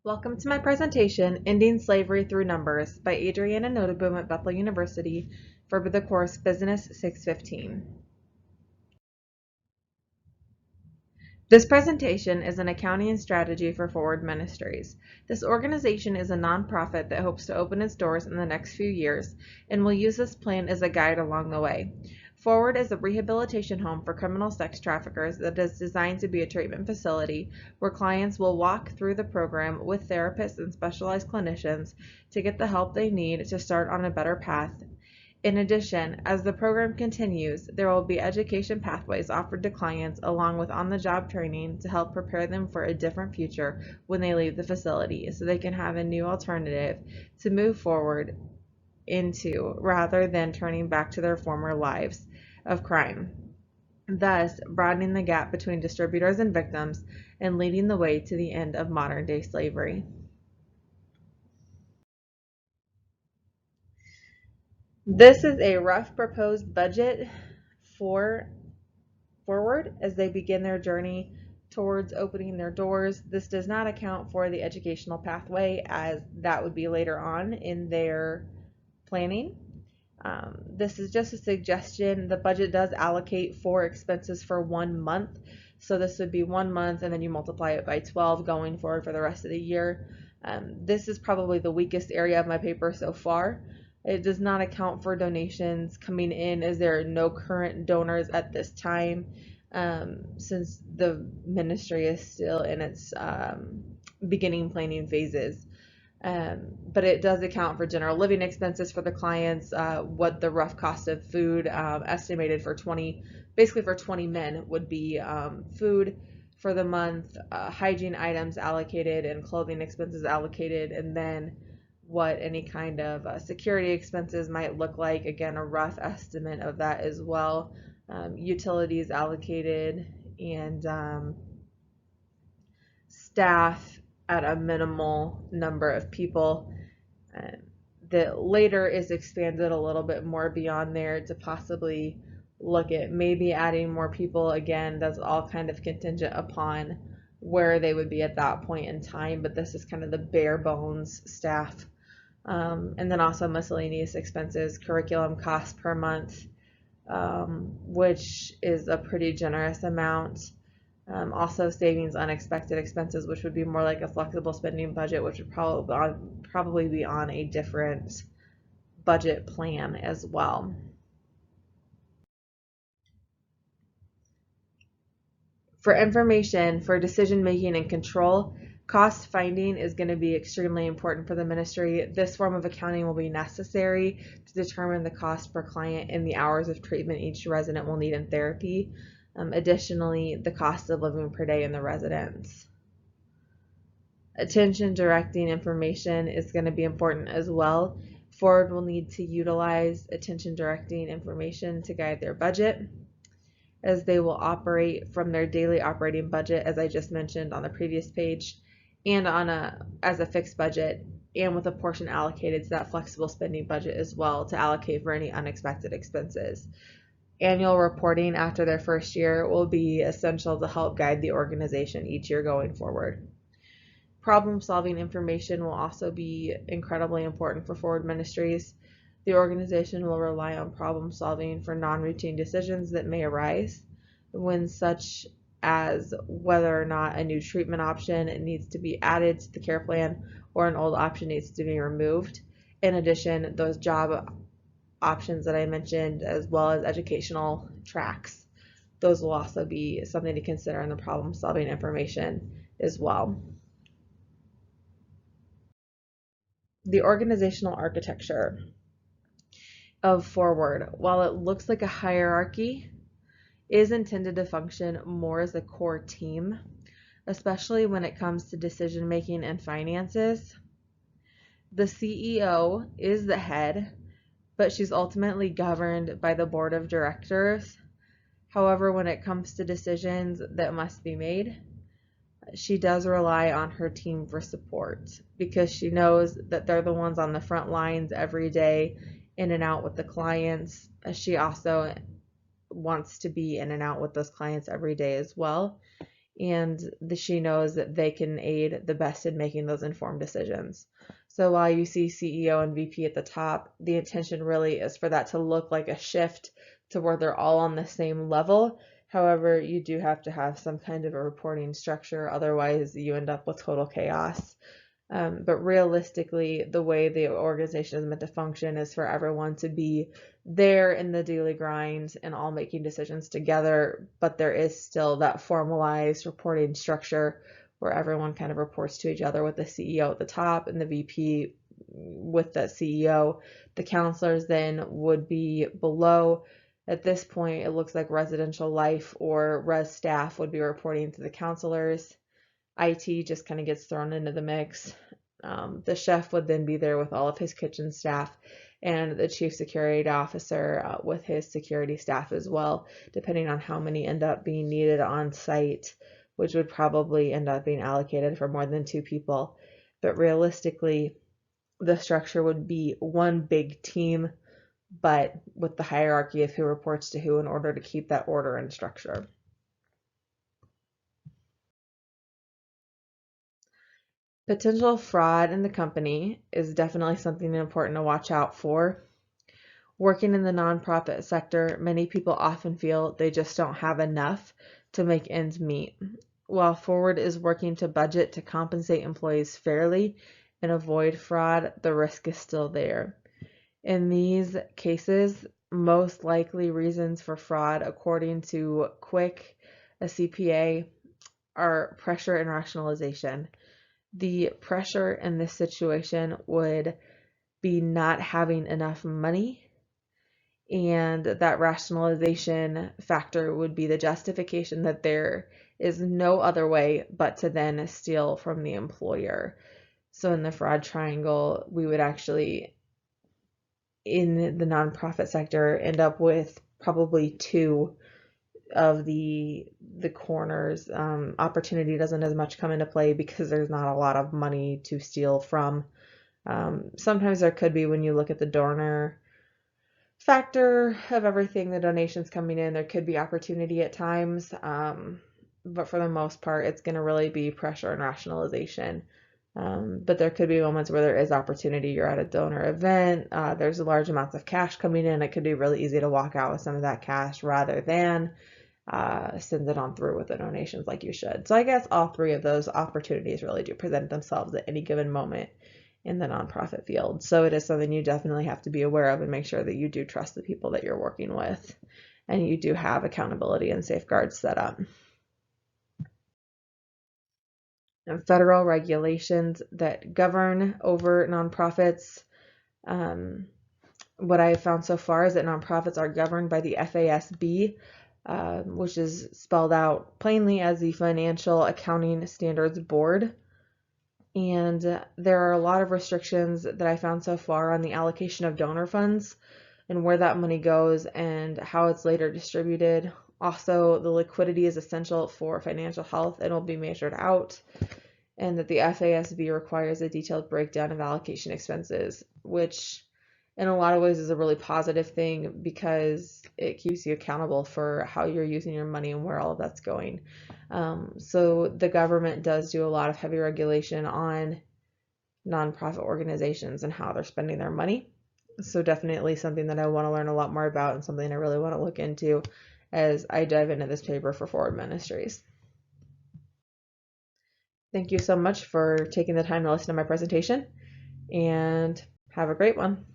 Welcome to my presentation, Ending Slavery Through Numbers by Adriana Notaboom at Bethel University for the course Business 615. This presentation is an accounting and strategy for Forward Ministries. This organization is a nonprofit that hopes to open its doors in the next few years and will use this plan as a guide along the way. Forward is a rehabilitation home for criminal sex traffickers that is designed to be a treatment facility where clients will walk through the program with therapists and specialized clinicians to get the help they need to start on a better path. In addition, as the program continues, there will be education pathways offered to clients along with on-the-job training to help prepare them for a different future when they leave the facility so they can have a new alternative to move forward into rather than turning back to their former lives of crime, thus broadening the gap between distributors and victims and leading the way to the end of modern-day slavery. This is a rough proposed budget for Forward as they begin their journey towards opening their doors. This does not account for the educational pathway, as that would be later on in their planning. This is just a suggestion. The budget does allocate for expenses for 1 month. So this would be 1 month and then you multiply it by 12 going forward for the rest of the year. This is probably the weakest area of my paper so far. It does not account for donations coming in as there are no current donors at this time, since the ministry is still in its beginning planning phases. But it does account for general living expenses for the clients, what the rough cost of food estimated for 20 men would be, food for the month, hygiene items allocated and clothing expenses allocated, and then what any kind of security expenses might look like. Again, a rough estimate of that as well. Utilities allocated, and staff at a minimal number of people. That later is expanded a little bit more beyond there to possibly look at maybe adding more people. Again, that's all kind of contingent upon where they would be at that point in time, but this is kind of the bare bones staff. And then also miscellaneous expenses, curriculum costs per month, which is a pretty generous amount. Also savings unexpected expenses, which would be more like a flexible spending budget, which would probably be on a different budget plan as well. For information for decision making and control, cost finding is going to be extremely important for the ministry. This form of accounting will be necessary to determine the cost per client and the hours of treatment each resident will need in therapy. Additionally, the cost of living per day in the residence. Attention directing information is going to be important as well. Forward will need to utilize attention directing information to guide their budget, as they will operate from their daily operating budget, as I just mentioned on the previous page, and as a fixed budget, and with a portion allocated to that flexible spending budget as well to allocate for any unexpected expenses. Annual reporting after their first year will be essential to help guide the organization each year going forward. Problem-solving information will also be incredibly important for Forward Ministries. The organization will rely on problem-solving for non-routine decisions that may arise, when such as whether or not a new treatment option needs to be added to the care plan or an old option needs to be removed. In addition, those job options that I mentioned, as well as educational tracks, those will also be something to consider in the problem-solving information as well. The organizational architecture of Forward, while it looks like a hierarchy, is intended to function more as a core team, especially when it comes to decision making and finances. The CEO is the head, but she's ultimately governed by the board of directors. However, when it comes to decisions that must be made, she does rely on her team for support because she knows that they're the ones on the front lines every day, in and out with the clients. She also wants to be in and out with those clients every day as well. and she knows that they can aid the best in making those informed decisions. So while you see CEO and VP at the top, the intention really is for that to look like a shift to where they're all on the same level. However, you do have to have some kind of a reporting structure, otherwise you end up with total chaos. But realistically, the way the organization is meant to function is for everyone to be there in the daily grind and all making decisions together, but there is still that formalized reporting structure where everyone kind of reports to each other with the CEO at the top and the VP with the CEO. The counselors then would be below. At this point, it looks like residential life or res staff would be reporting to the counselors. IT just kind of gets thrown into the mix. The chef would then be there with all of his kitchen staff, and the chief security officer with his security staff as well, depending on how many end up being needed on site, which would probably end up being allocated for more than 2 people. But realistically, the structure would be one big team, but with the hierarchy of who reports to who in order to keep that order and structure. Potential fraud in the company is definitely something important to watch out for. Working in the nonprofit sector, many people often feel they just don't have enough to make ends meet. While Forward is working to budget to compensate employees fairly and avoid fraud, the risk is still there. In these cases, most likely reasons for fraud, according to Quick, a CPA, are pressure and rationalization. The pressure in this situation would be not having enough money, and that rationalization factor would be the justification that there is no other way but to then steal from the employer. So in the fraud triangle, we would actually, in the nonprofit sector, end up with probably 2 of the corners. Opportunity doesn't as much come into play because there's not a lot of money to steal from. Sometimes there could be when you look at the donor factor of everything, the donations coming in, there could be opportunity at times. But for the most part, it's going to really be pressure and rationalization. But there could be moments where there is opportunity. You're at a donor event, there's large amounts of cash coming in. It could be really easy to walk out with some of that cash rather than send it on through with the donations like you should. So I guess all 3 of those opportunities really do present themselves at any given moment in the nonprofit field. So it is something you definitely have to be aware of and make sure that you do trust the people that you're working with and you do have accountability and safeguards set up. And federal regulations that govern over nonprofits. What I have found so far is that nonprofits are governed by the FASB, which is spelled out plainly as the Financial Accounting Standards Board. And there are a lot of restrictions that I found so far on the allocation of donor funds and where that money goes and how it's later distributed. Also, the liquidity is essential for financial health and will be measured out, and that the FASB requires a detailed breakdown of allocation expenses, which in a lot of ways is a really positive thing because it keeps you accountable for how you're using your money and where all of that's going. So the government does do a lot of heavy regulation on nonprofit organizations and how they're spending their money. So definitely something that I want to learn a lot more about and something I really want to look into as I dive into this paper for Forward Ministries. Thank you so much for taking the time to listen to my presentation, and have a great one.